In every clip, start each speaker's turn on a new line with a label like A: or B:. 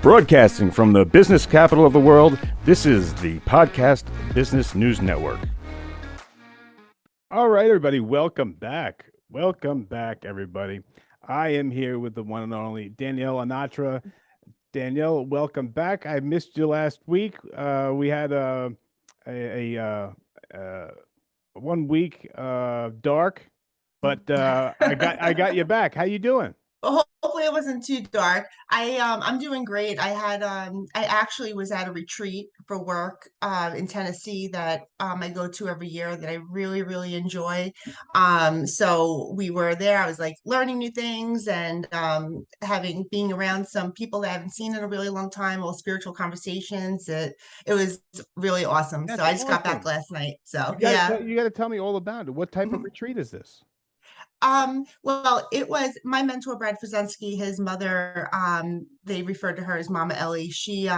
A: Broadcasting from the business capital of the world, this is the Podcast Business News Network. All right, everybody, welcome back. Welcome back, everybody. I am here with the one and only Danielle Anatra. Danielle, welcome back. I missed you last week. We had a 1 week dark, but I got you back. How you doing?
B: Well, hopefully it wasn't too dark. I'm doing great. I actually was at a retreat for work in Tennessee that I go to every year that I really, really enjoy. So we were there. I was like learning new things and having being around some people that I haven't seen in a really long time, all spiritual conversations. It was really awesome. So
A: That's
B: I just got back
A: awesome.
B: last night. So
A: You got
B: yeah.
A: to you got to tell me all about it. What type of retreat is this?
B: Well, it was my mentor, Brad Fazensky, his mother, they referred to her as Mama Ellie. She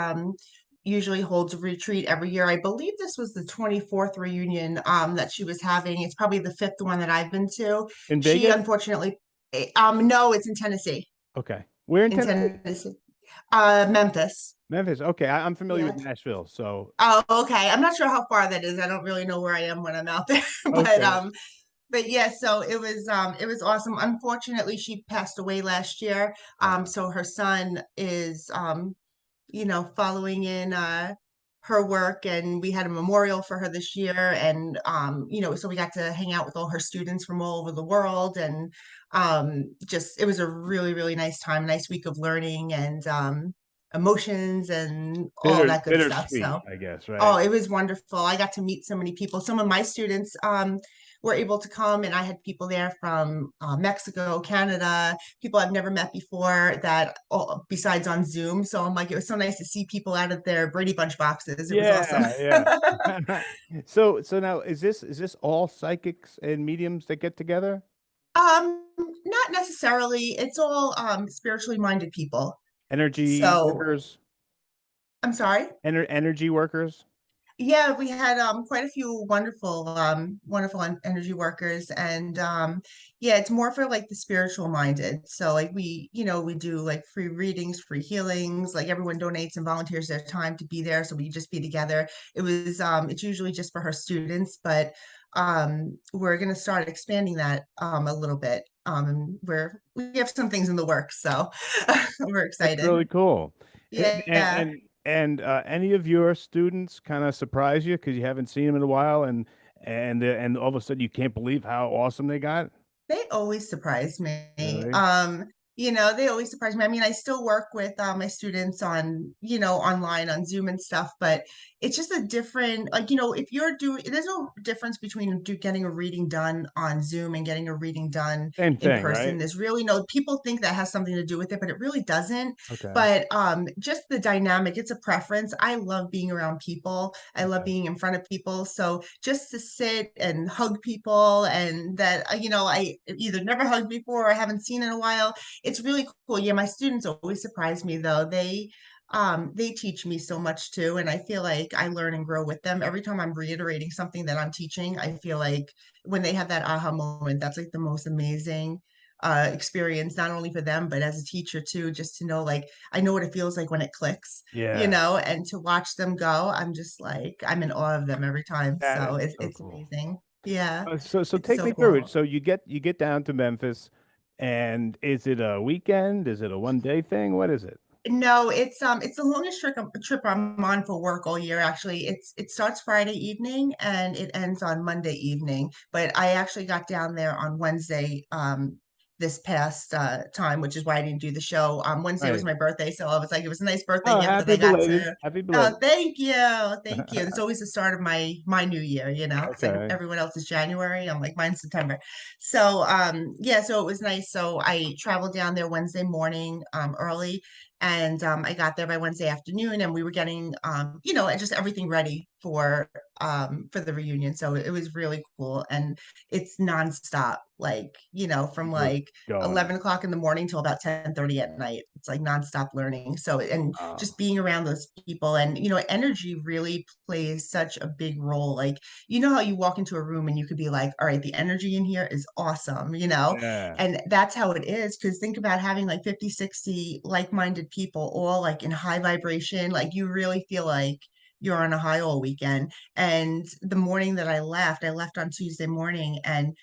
B: usually holds a retreat every year. I believe this was the 24th reunion that she was having. It's probably the fifth one that I've been to.
A: In
B: She
A: Vegas?
B: unfortunately, no, it's in Tennessee.
A: Okay. Where in
B: In
A: Tennessee?
B: Tennessee. Memphis.
A: Memphis. Okay, I'm familiar
B: Yeah.
A: with Nashville, so
B: Oh, okay. I'm not sure how far that is. I don't really know where I am when I'm out there, but
A: okay.
B: yeah, so it was awesome. Unfortunately, she passed away last year. So her son is following in her work, and we had a memorial for her this year, and so we got to hang out with all her students from all over the world, and just it was a really, really nice time, nice week of learning and emotions and all that good stuff.
A: Bittersweet,
B: So
A: I guess, right?
B: oh, it was wonderful. I got to meet so many people. Some of my students were able to come, and I had people there from Mexico, Canada, people I've never met before that, besides on Zoom. So I'm like, it was so nice to see people out of their Brady Bunch boxes. It was awesome.
A: Yeah, yeah. So now is this all psychics and mediums that get together?
B: Not necessarily. It's all spiritually minded people.
A: Energy
B: So
A: workers?
B: I'm sorry.
A: Energy workers?
B: Yeah, we had quite a few wonderful energy workers, and yeah, it's more for like the spiritual minded. So like we do like free readings, free healings, like everyone donates and volunteers their time to be there, so we just be together. It's usually just for her students, but we're gonna start expanding that a little bit. We have some things in the works, so we're
A: That's
B: excited.
A: really cool. And and
B: Yeah.
A: and, and any of your students kind of surprise you because you haven't seen them in a while, and all of a sudden you can't believe how awesome they got?
B: They always surprise me.
A: Really?
B: They always surprise me. I mean, I still work with my students on, online on Zoom and stuff, but it's just a different, like, if you're doing, there's no difference between getting a reading done on Zoom and getting a reading done
A: Same
B: in
A: thing,
B: person.
A: right?
B: There's really no, people think that has something to do with it, but it really doesn't.
A: Okay.
B: But just the dynamic, it's a preference. I love being around people. I love
A: Okay.
B: being in front of people. So just to sit and hug people and that, I either never hugged before or I haven't seen in a while. It's really cool. Yeah, my students always surprise me though. They teach me so much too. And I feel like I learn and grow with them. Every time I'm reiterating something that I'm teaching, I feel like when they have that aha moment, that's like the most amazing experience, not only for them, but as a teacher too, just to know like I know what it feels like when it clicks,
A: Yeah,
B: and to watch them go, I'm just like I'm in awe of them every time.
A: that
B: So
A: is so
B: it's
A: cool.
B: amazing. Yeah,
A: So
B: it's
A: take
B: so
A: me through it.
B: cool.
A: So you get down to Memphis, and is it a weekend? Is it a 1 day thing? What is it?
B: No, it's the longest trip I'm on for work all year. Actually, it starts Friday evening and it ends on Monday evening. But I actually got down there on Wednesday this past time, which is why I didn't do the show. Wednesday was
A: Right.
B: my birthday, so I was like, it was a nice birthday
A: Oh,
B: gift that
A: happy
B: I got
A: belated.
B: to.
A: Happy
B: Oh,
A: belated.
B: thank you, thank you. It's always the start of my new year. It's like
A: Okay.
B: everyone else is January. I'm like mine's September. So yeah, so it was nice. So I traveled down there Wednesday morning early and I got there by Wednesday afternoon, and we were getting, just everything ready for the reunion. So it was really cool, and it's nonstop, like from
A: We're
B: like
A: going.
B: 11 o'clock in the morning till about 10:30 at night. It's like nonstop learning. So and
A: Oh,
B: just being around those people, and energy really plays such a big role. Like how you walk into a room and you could be like, all right, the energy in here is awesome,
A: yeah.
B: and that's how it is. Because think about having like 50, 60 like-minded people, all like in high vibration. Like you really feel like you're on a high all weekend. And the morning that I left on Tuesday morning, and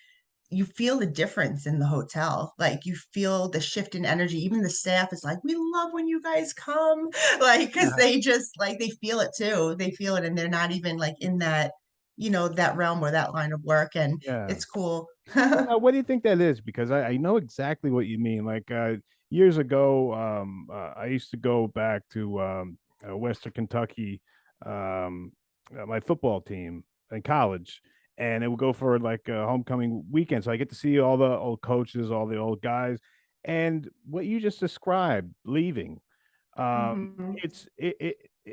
B: you feel the difference in the hotel. Like you feel the shift in energy. Even the staff is like, we love when you guys come. Like, because
A: Uh,
B: they just like they feel it too. They feel it, and they're not even like in that, that realm or that line of work. And
A: yeah.
B: it's cool.
A: Now, what do you think that is? Because I know exactly what you mean. Like years ago, I used to go back to Western Kentucky, my football team in college, and it would go for like a homecoming weekend. So I get to see all the old coaches, all the old guys, and what you just described, leaving.
B: Mhm.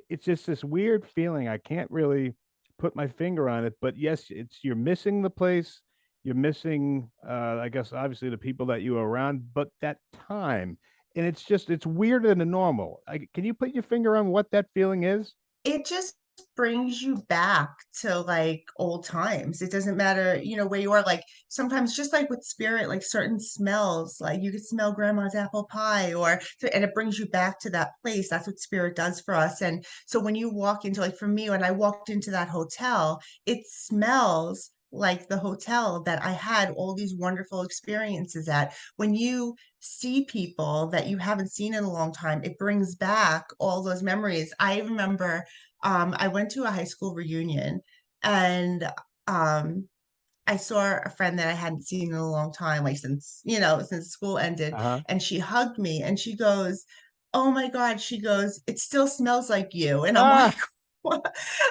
A: It's just this weird feeling. I can't really put my finger on it, but yes, it's you're missing the place. You're missing, I guess, obviously the people that you were around, but that time, and it's weirder than normal. Can you put your finger on what that feeling is?
B: It just brings you back to like old times. It doesn't matter, where you are. Like sometimes, just like with spirit, like certain smells, like you could smell grandma's apple pie, and it brings you back to that place. That's what spirit does for us. And so when you walk into, like for me, when I walked into that hotel, it smells like the hotel that I had all these wonderful experiences at. When you see people that you haven't seen in a long time, it brings back all those memories. I remember I went to a high school reunion, and um, I saw a friend that I hadn't seen in a long time, like since school ended,
A: Uh-huh.
B: and she hugged me and she goes, "Oh my God," she goes, "it still smells like you." And I'm
A: Ah,
B: like, what?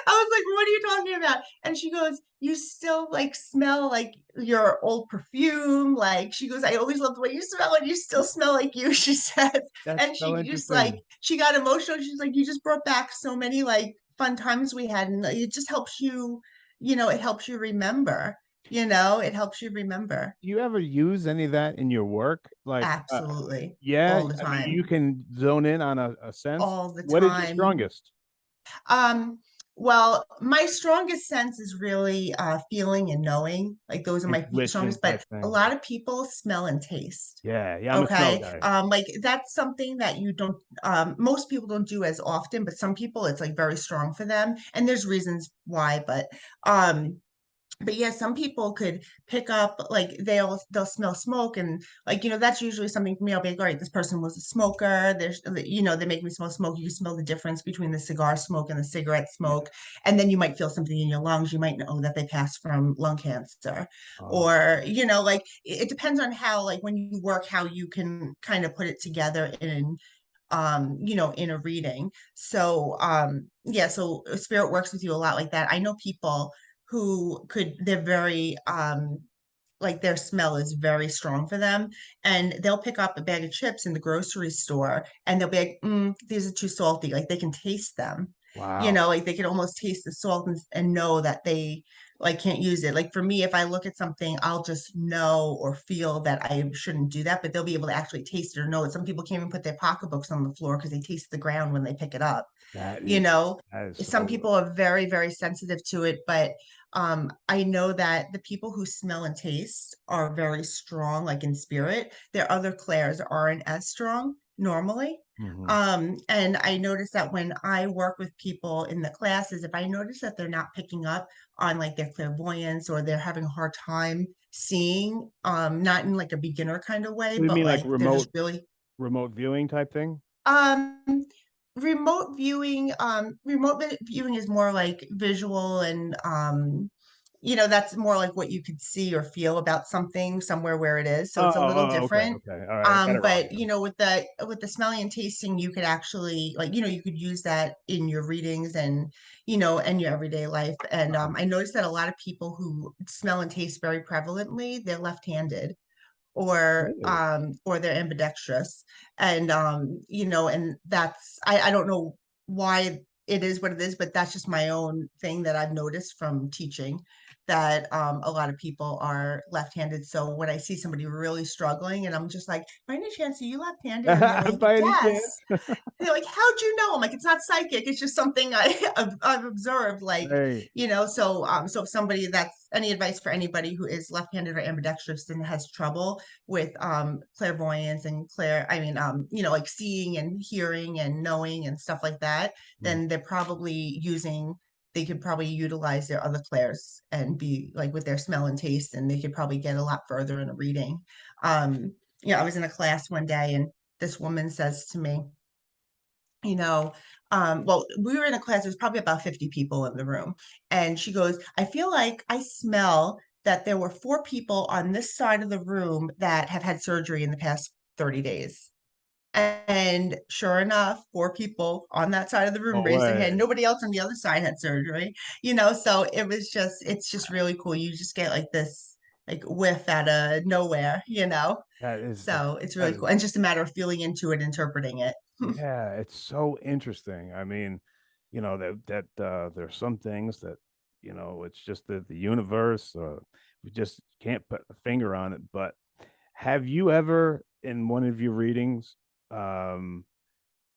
B: I was like, "What are you talking about?" And she goes, "You still like smell like your old perfume." Like she goes, "I always love the way you smell and you still smell like you," she said.
A: that's
B: And
A: so
B: she just like
A: interesting.
B: she got emotional. She's like, "You just brought back so many like fun times we had." And like, it just helps you, it helps you remember. It helps you remember.
A: Do you ever use any of that in your work? Like,
B: Absolutely.
A: yeah,
B: All the
A: I mean, you
B: time.
A: can zone in on a sense.
B: All the
A: What is your
B: time.
A: strongest?
B: Um, well, my strongest sense is really feeling and knowing. Like those are my
A: Intuition
B: strongest, but
A: type
B: a
A: thing.
B: lot of people smell and taste.
A: Yeah, yeah, I'm a smell
B: Okay.
A: guy.
B: Like that's something that you don't most people don't do as often, but some people it's like very strong for them. And there's reasons why, um but yeah, some people could pick up like they'll smell smoke, and like that's usually something for me. I'll be like, all right, this person was a smoker. There's they make me smell smoke. You can smell the difference between the cigar smoke and the cigarette
A: Yeah.
B: smoke, and then you might feel something in your lungs. You might know that they passed from lung cancer,
A: Oh,
B: or like it depends on how, like when you work, how you can kind of put it together in a reading. So yeah, so spirit works with you a lot like that. I know people who they're very like their smell is very strong for them, and they'll pick up a bag of chips in the grocery store and they'll be like, these are too salty. Like they can taste them,
A: wow.
B: like they can almost taste the salt, and know that they like can't use it. Like for me, if I look at something, I'll just know or feel that I shouldn't do that, but they'll be able to actually taste it or know it. Some people can't even put their pocketbooks on the floor because they taste the ground when they pick it up.
A: That
B: you
A: is
B: know
A: that is
B: some
A: so
B: people are very, very sensitive to it, but I know that the people who smell and taste are very strong, like in spirit. Their other clairs aren't as strong normally.
A: mhm.
B: And I notice that when I work with people in the classes, if I notice that they're not picking up on like their clairvoyance, or they're having a hard time seeing, not in like a beginner kind of way,
A: What do you
B: but
A: mean, like
B: like they're just really
A: remote viewing type thing?
B: um remote viewing is more like visual, and that's more like what you could see or feel about something somewhere where it is. So
A: Oh,
B: it's a little
A: okay,
B: different.
A: okay. All right, I got it wrong
B: But
A: then.
B: with the smelling and tasting, you could actually like, you could use that in your readings, and your everyday life. And
A: Uh-huh.
B: I noticed that a lot of people who smell and taste very prevalently, they're left-handed,
A: Really?
B: or they're ambidextrous. And and that's I don't know why it is what it is, but that's just my own thing that I've noticed from teaching, that a lot of people are left-handed. So when I see somebody really struggling, and I'm just like, by any chance are you left-handed? And they're like,
A: By any chance?
B: yes. And they're like, how'd you know? I'm like, it's not psychic, it's just something I've observed. Like,
A: Right.
B: so if somebody that's any advice for anybody who is left-handed or ambidextrous and has trouble with clairvoyance and like seeing and hearing and knowing and stuff like that,
A: Mm.
B: then they could probably utilize their other clairs and be like with their smell and taste, and they could probably get a lot further in a reading. I was in a class one day and this woman says to me, you know, well, we were in a class, there's probably about 50 people in the room. And she goes, I feel like I smell that there were 4 people on this side of the room that have had surgery in the past 30 days. And sure enough, 4 people on that side of the room
A: No
B: raised their hand.
A: way.
B: Nobody else on the other side had surgery, so it's just really cool. You just get like this like whiff out of nowhere.
A: That is
B: So it's
A: that
B: really
A: is
B: cool. And just a matter of feeling into it, interpreting it.
A: yeah, it's so interesting. I mean, there's some things that, it's just the universe, we just can't put a finger on it. But have you ever in one of your readings um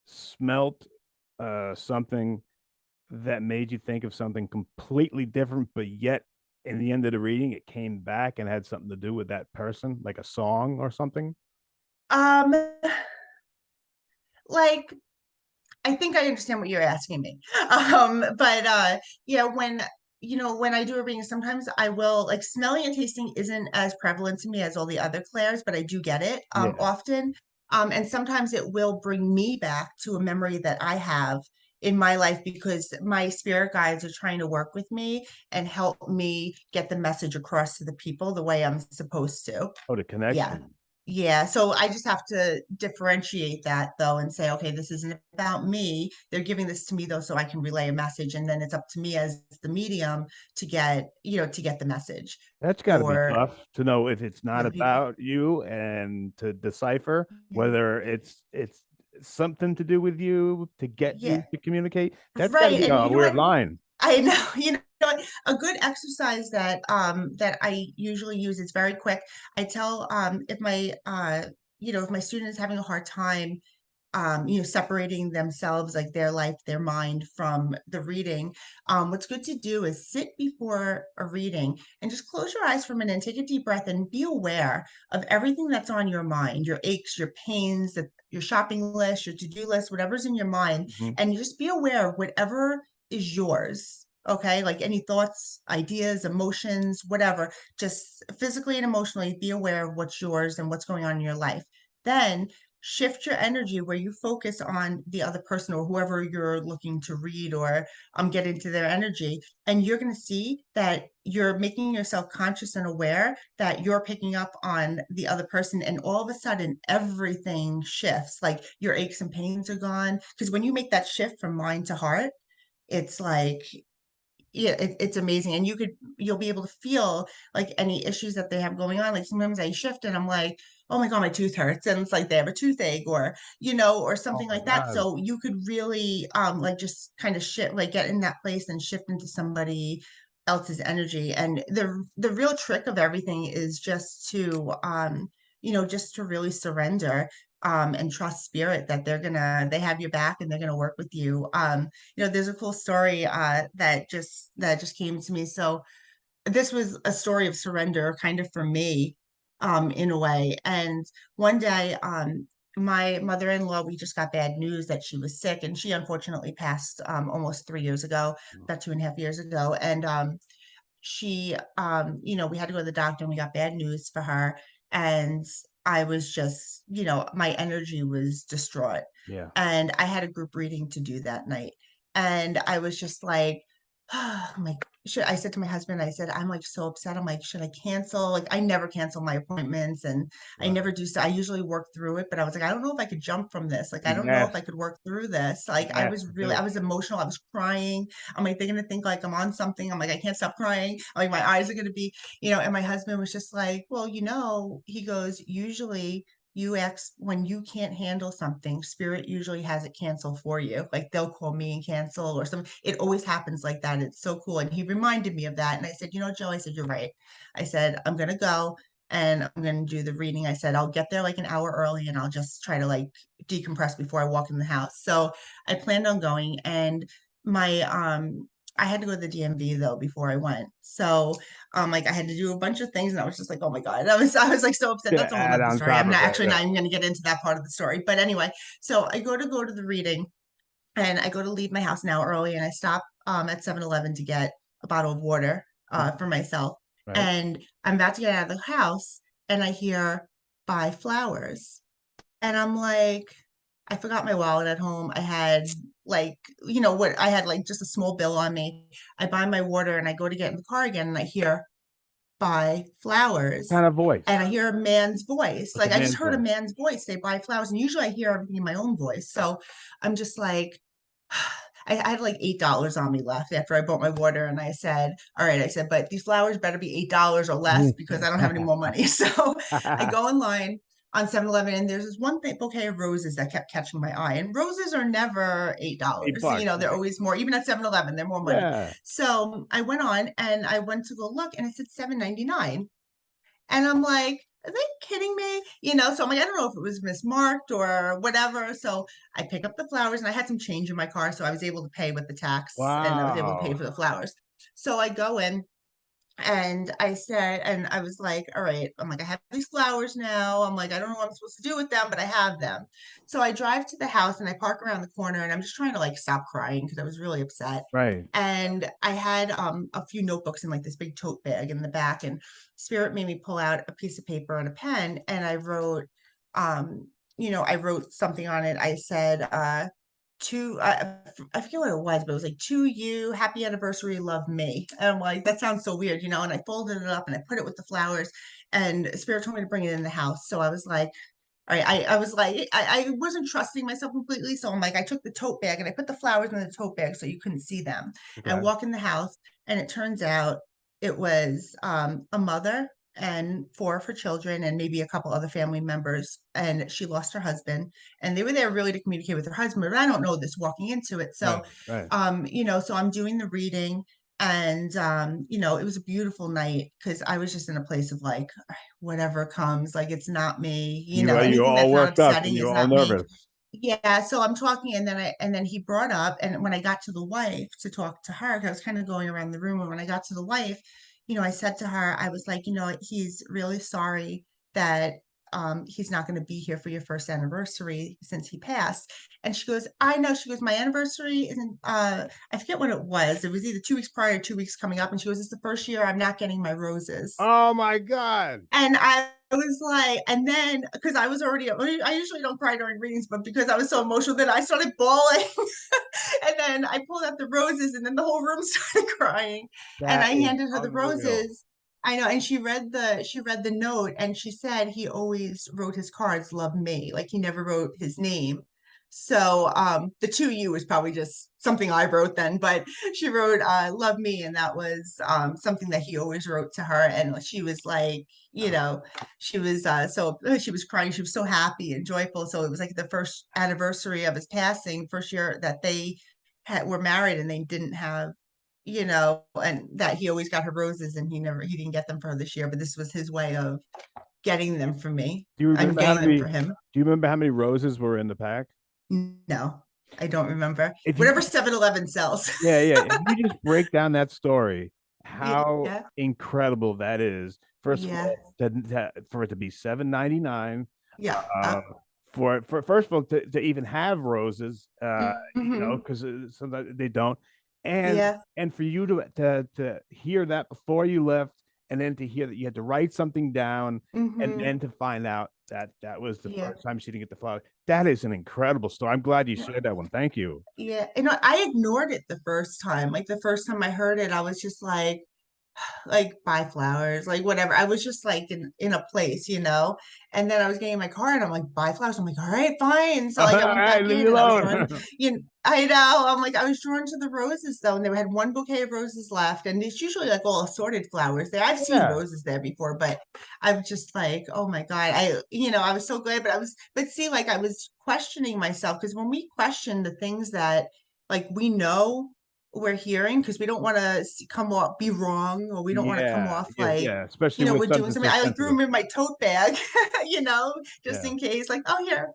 A: smelt something that made you think of something completely different, but yet in the end of the reading it came back and had something to do with that person, like a song or something?
B: Um, like I think I understand what you're asking me. But yeah, when I do a reading, sometimes I will like smelling and tasting isn't as prevalent to me as all the other clairs, but I do get it
A: Yeah.
B: often. And sometimes it will bring me back to a memory that I have in my life because my spirit guides are trying to work with me and help me get the message across to the people the way I'm supposed to.
A: Oh, the
B: Yeah.
A: connection.
B: Yeah. So I just have to differentiate that though and say, okay, this isn't about me. They're giving this to me though, so I can relay a message. And then it's up to me as the medium to get the message
A: That's got to be
B: for
A: tough to know if it's
B: for
A: not
B: the people.
A: about you, and to decipher
B: Yeah.
A: whether it's something to do with you to get you
B: Yeah.
A: to communicate. That's got to
B: Right.
A: be
B: And
A: a
B: you know
A: weird
B: what?
A: line.
B: I know, what? A good exercise that I usually use, it's very quick. I tell if my student is having a hard time separating themselves, like their life, their mind from the reading. What's good to do is sit before a reading and just close your eyes for a minute and take a deep breath and be aware of everything that's on your mind, your aches, your pains, your shopping list, your to-do list, whatever's in your mind.
A: Mhm.
B: And you just be aware of whatever is yours. Okay, like any thoughts, ideas, emotions, whatever, just physically and emotionally be aware of what's yours and what's going on in your life. Then shift your energy where you focus on the other person or whoever you're looking to read or get into their energy, and you're going to see that you're making yourself conscious and aware that you're picking up on the other person, and all of a sudden everything shifts, like your aches and pains are gone, because when you make that shift from mind to heart, it's like yeah, it's amazing. And you'll be able to feel like any issues that they have going on. Like sometimes I shift and I'm like, oh my God, my tooth hurts. And it's like they have a toothache or
A: Oh
B: something
A: my
B: like that.
A: God.
B: So you could really like just kind of shift, like get in that place and shift into somebody else's energy. And the real trick of everything is just to really surrender and trust spirit that they have your back and they're gonna work with you. There's a cool story that just came to me. So this was a story of surrender, kind of for me, in a way. And one day, my mother-in-law, we just got bad news that she was sick, and she unfortunately passed almost 3 years ago, about 2.5 years ago. And we had to go to the doctor and we got bad news for her. And I was just, my energy was distraught.
A: Yeah.
B: And I had a group reading to do that night. And I was just like, I'm like, I said to my husband, I said, I'm like so upset. I'm like, should I cancel? Like, I never cancel my appointments and I
A: Right.
B: never do so. I usually work through it, but I was like, I don't know if I could jump from this. Like, I don't know if I
A: Yes.
B: could work through this. Like,
A: Yes, I
B: I
A: do.
B: was emotional. I was crying. I'm like, they're gonna think like I'm on something. I'm like, I can't stop crying. I'm like, my eyes are gonna be, and my husband was just like, well, he goes, usually you ask when you can't handle something, spirit usually has it cancel for you. Like they'll call me and cancel or something. It always happens like that. It's so cool. And he reminded me of that. And I said, Joe, I said, you're right. I said, I'm gonna go and I'm gonna do the reading. I said, I'll get there like an hour early and I'll just try to like decompress before I walk in the house. So I planned on going, and my I had to go to the DMV though before I went. So like I had to do a bunch of things and I was just like, oh my God. I was like so upset.
A: To
B: That's a whole
A: add
B: nother
A: on
B: story.
A: top
B: I'm
A: of
B: not
A: it,
B: actually
A: yeah.
B: not even gonna get into that part of the story. But anyway, so I go to the reading and I go to leave my house now early and I stop at 7-Eleven to get a bottle of water
A: Mhm.
B: for myself.
A: Right.
B: And I'm about to get out of the house and I hear buy flowers. And I'm like, I forgot my wallet at home. I had like, what I had like just a small bill on me. I buy my water and I go to get in the car again and I hear buy
A: What
B: flowers.
A: kind of
B: And
A: voice?
B: I hear a man's voice.
A: What's a
B: Like I just
A: man's
B: heard a
A: voice?
B: man's voice say buy flowers. And usually I hear everything in my own voice. So I'm just like, I had like $8 on me left after I bought my water. And I said, all right, I said, but these flowers better be $8 or less because I don't have any more money. So I go in line on 7-Eleven and there's this one thing, bouquet of roses that kept catching my eye. And roses are never
A: Eight
B: $8.
A: bucks,
B: They're
A: right?
B: always more, even at 7-Eleven, they're more money.
A: Yeah.
B: So I went on and I went to go look and it said 7.99. And I'm like, are they kidding me? So I'm like, I don't know if it was mismarked or whatever. So I pick up the flowers and I had some change in my car. So I was able to pay with the tax and I was able to pay
A: Wow.
B: for the flowers. So I go in and I said, and I was like, all right, I'm like, I have these flowers now. I'm like, I don't know what I'm supposed to do with them, but I have them. So I drive to the house and I park around the corner and I'm just trying to like stop crying because I was really upset.
A: Right.
B: And I had a few notebooks in like this big tote bag in the back, and Spirit made me pull out a piece of paper and a pen, and I wrote something on it. I said, I forget what it was, but it was like to you, happy anniversary, love me. And I'm like, that sounds so weird, and I folded it up and I put it with the flowers, and Spirit told me to bring it in the house. So I was like, all right, I was like, I wasn't trusting myself completely. So I'm like, I took the tote bag and I put the flowers in the tote bag so you couldn't see them. And I
A: Okay.
B: walk in the house and it turns out it was a mother and four of her children and maybe a couple other family members. And she lost her husband. And they were there really to communicate with her husband, but I don't know this walking into it.
A: Right.
B: So
A: Right.
B: so I'm doing the reading and it was a beautiful night because I was just in a place of like whatever comes, like it's not me,
A: You
B: anything
A: all
B: that's not
A: worked up and
B: upsetting
A: you're
B: is
A: all
B: not me.
A: nervous.
B: Yeah, so I'm talking and then he brought up, and when I got to the wife to talk to her, 'cause I was kind of going around the room, and when I got to the wife, I said to her, I was like, he's really sorry that he's not going to be here for your first anniversary since he passed. And she goes, I know. She goes, my anniversary isn't I forget what it was. It was either 2 weeks prior or 2 weeks coming up. And she goes, it's the first year I'm not getting my roses.
A: Oh my God.
B: And I was like, and then because I usually don't cry during readings, but because I was so emotional, then I started bawling. And then I pulled out the roses, and then the whole room started crying. And
A: That
B: I
A: is
B: handed her the
A: unreal.
B: roses. I know, and she read the note, and she said he always wrote his cards, "Love me," like he never wrote his name. So the to you was probably just something I wrote then, but she wrote "Love me," and that was something that he always wrote to her. And she was like, she was she was crying. She was so happy and joyful. So it was like the first anniversary of his passing, first year that they were married, and they didn't have, and that he always got her roses, and he didn't get them for her this year. But this was his way of getting them for me.
A: Do you
B: I'm
A: remember how
B: getting them
A: many?
B: for him.
A: Do you remember how many roses were in the pack?
B: No, I don't remember.
A: If you
B: Whatever 7-Eleven sells.
A: Yeah, yeah. If you just break down that story, how
B: Yeah,
A: incredible that is. First of
B: yeah,
A: all, for it to be 7.99,
B: yeah.
A: uh, for first of all to even have roses,
B: Hmm.
A: because sometimes they don't, and
B: Yeah.
A: for you to hear that before you left, and then to hear that you had to write something down, and
B: Hmm.
A: then to find out that that was the
B: Yeah.
A: first time she didn't get the flower. That is an incredible story. I'm glad you shared that one. Thank you.
B: Yeah. I ignored it the first time. Like the first time I heard it, I was just like buy flowers, like whatever. I was just like in a place, and then I was getting in my car and I'm like, buy flowers. I'm like, all right, fine. So
A: All
B: like I went
A: right,
B: back
A: leave me
B: in and I was drawn,
A: alone.
B: I know. I'm like, I was drawn to the roses though, and they had one bouquet of roses left, and it's usually like all assorted flowers there. I've seen
A: Yeah.
B: roses there before, but I'm just like, oh my God. I was so glad, but see, like I was questioning myself because when we question the things that like we know. we're hearing, because we don't want to come off be wrong, or we don't want to come
A: Yeah,
B: off
A: yeah,
B: like,
A: yeah, especially with
B: we're doing
A: something
B: something.
A: so
B: I like threw
A: sensitive.
B: them in my tote bag, just
A: Yeah,
B: in case, like, oh, here,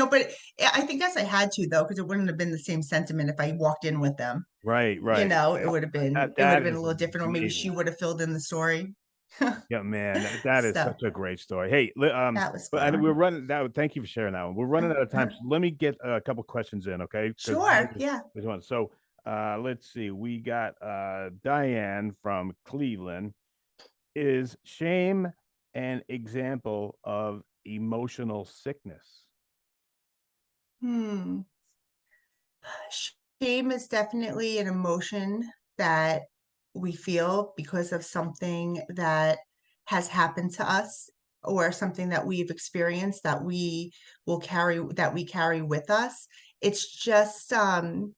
B: but I think guess I had to, though, because it wouldn't have been the same sentiment if I walked in with them.
A: right, right.
B: It would have been
A: That
B: a
A: is
B: little different, or maybe she
A: amazing.
B: would have filled in the story.
A: Yeah, man, that is
B: So
A: such a great story. Hey,
B: that was
A: but we're
B: fun.
A: running that. Thank you for sharing that one. We're running out of time, so let me get a couple questions in, okay? Because
B: Sure. Yeah.
A: so let's see. We got Diane from Cleveland. Is shame an example of emotional sickness?
B: Hmm. Shame is definitely an emotion that we feel because of something that has happened to us, or something that we've experienced that we carry with us. It's just something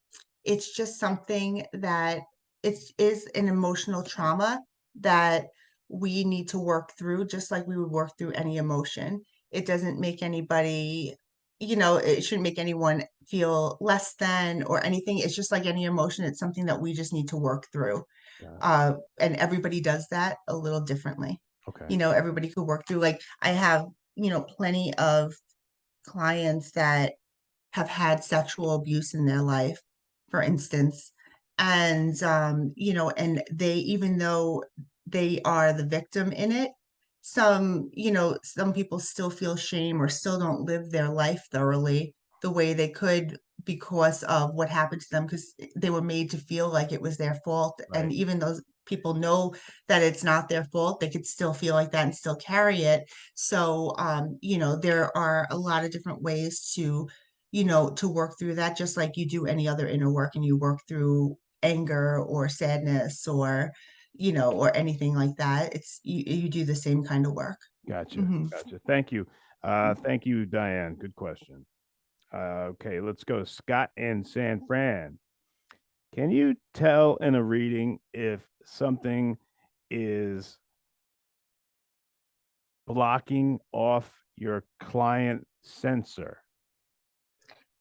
B: that is an emotional trauma that we need to work through, just like we would work through any emotion. It doesn't make anybody, it shouldn't make anyone feel less than or anything. It's just like any emotion. It's something that we just need to work through.
A: Yeah.
B: And everybody does that a little differently.
A: Okay.
B: Everybody could work through, like, I have, plenty of clients that have had sexual abuse in their life, for instance. And, and they, even though they are the victim in it, some people still feel shame or still don't live their life thoroughly the way they could, because of what happened to them, because they were made to feel like it was their fault. And
A: Right.
B: even those people know that it's not their fault, they could still feel like that and still carry it. So, there are a lot of different ways to work through that, just like you do any other inner work, and you work through anger or sadness, or anything like that. You do the same kind of work.
A: Gotcha.
B: Hmm.
A: Gotcha. Thank you. Thank you, Diane. Good question. Okay, let's go. Scott in San Fran. Can you tell in a reading if something is blocking off your client sensor?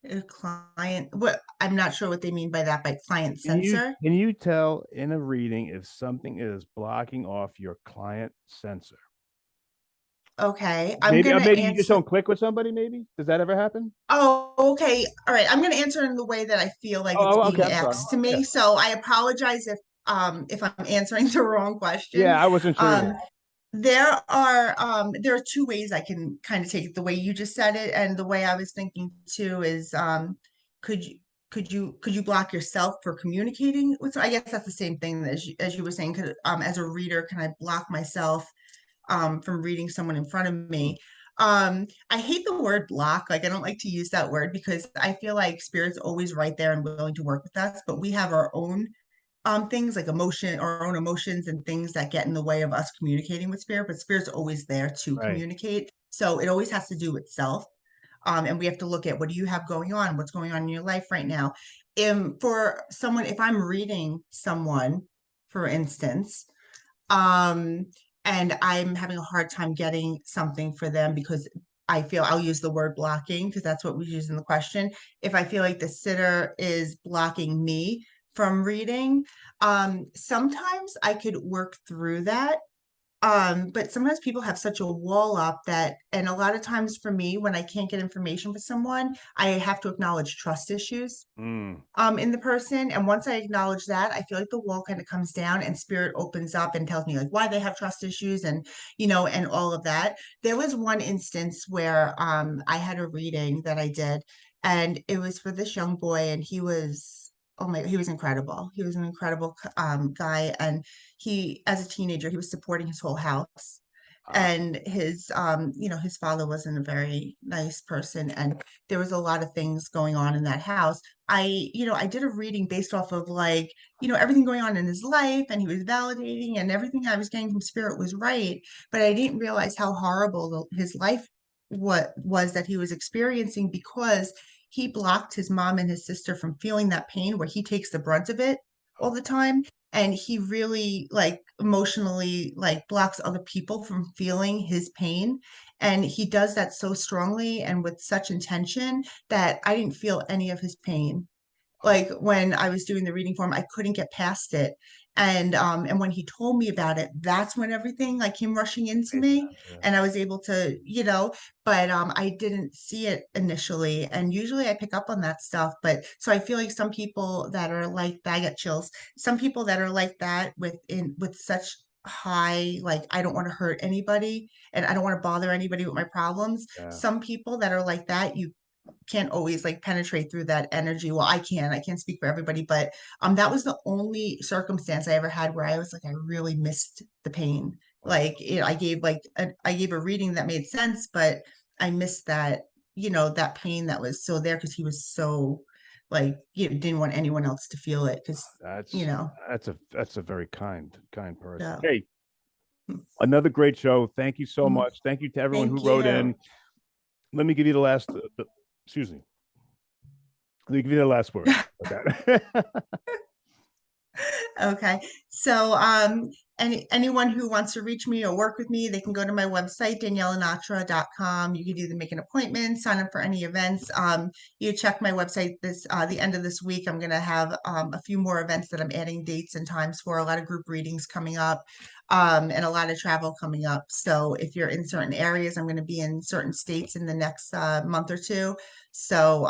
B: A client, what, I'm not sure what they mean by that, by client
A: Can you
B: censor.
A: can you tell in a reading if something is blocking off your client sensor?
B: Okay, I'm
A: Maybe
B: gonna
A: maybe you just
B: answer.
A: don't click with somebody. Maybe does that ever happen?
B: Oh, okay. All right. I'm going to answer in the way that I feel like it's
A: Oh, okay.
B: being
A: I'm sorry.
B: asked to
A: Yeah,
B: me. So I apologize if I'm answering the wrong question.
A: yeah. I wasn't sure
B: Um,
A: either.
B: there are two ways I can kind of take it, the way you just said it, and the way I was thinking too is, could you could you block yourself for communicating with, I guess that's the same thing as you were saying. Could, as a reader, can I block myself from reading someone in front of
A: Mm,
B: me? I hate the word block. Like, I don't like to use that word, because I feel like spirit's always right there and willing to work with us, but we have our own things, like our own emotions and things that get in the way of us communicating with spirit, but spirit's always there to
A: right.
B: communicate. So it always has to do with self. And we have to look at, what do you have going on? What's going on in your life right now? For someone, if I'm reading someone, for instance, um, and I'm having a hard time getting something for them, because I feel, I'll use the word blocking because that's what we use in the question. If I feel like the sitter is blocking me from reading, sometimes I could work through that. But sometimes people have such a wall up that, and a lot of times for me, when I can't get information for someone, I have to acknowledge trust issues
A: Mm,
B: in the person. And once I acknowledge that, I feel like the wall kind of comes down and spirit opens up and tells me, like, why they have trust issues, and all of that. There was one instance where I had a reading that I did, and it was for this young boy, and he was incredible. He was an incredible guy, and as a teenager, he was supporting his whole house.
A: uh,
B: And his father wasn't a very nice person, and there was a lot of things going on in that house. I did a reading based off of, like, everything going on in his life, and he was validating, and everything I was getting from spirit was right, but I didn't realize how horrible his life what was that he was experiencing, because he blocked his mom and his sister from feeling that pain, where he takes the brunt of it all
A: oh,
B: the time. And he really, like, emotionally, like, blocks other people from feeling his pain, and he does that so strongly and with such intention that I didn't feel any of his pain. Like when I was doing the reading for him, I couldn't get past it. And when he told me about it, that's when everything like came rushing into
A: Made
B: me,
A: sense, yeah.
B: and I was able to, but I didn't see it initially. And usually I pick up on that stuff. But so I feel like some people that are like that, I get chills. Some people that are like that with such high, like I don't want to hurt anybody and I don't want to bother anybody with my problems.
A: Yeah.
B: Some people that are like that, you can't always like penetrate through that energy. Well, I can't speak for everybody, but that was the only circumstance I ever had where I was like, I really missed the pain.
A: Wow.
B: Like I gave a reading that made sense, but I missed that, that pain that was so there because he was so like, didn't want anyone else to feel it because, you
A: That's
B: know,
A: that's a very kind person.
B: so
A: Hey, another great show. Thank you so
B: mhm.
A: much. Thank you to everyone who
B: Thank
A: wrote
B: you.
A: in. Let me give you the last. Excuse me. Let me give you the last word. Okay.
B: Okay. So, anyone who wants to reach me or work with me, they can go to my website, danielleanatra.com. You can either make an appointment, sign up for any events. You check my website the end of this week. I'm going to have a few more events that I'm adding dates and times for, a lot of group readings coming up, and a lot of travel coming up. So if you're in certain areas, I'm going to be in certain states in the next month or two. So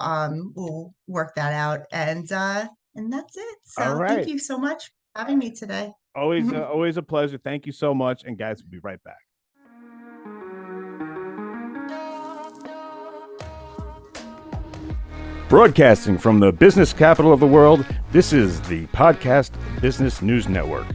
B: we'll work that out. And that's it.
A: All
B: So thank
A: right.
B: you so much for having me today.
A: Always a pleasure. Thank you so much. And guys, we'll be right back. Broadcasting from the business capital of the world, this is the Podcast Business News Network.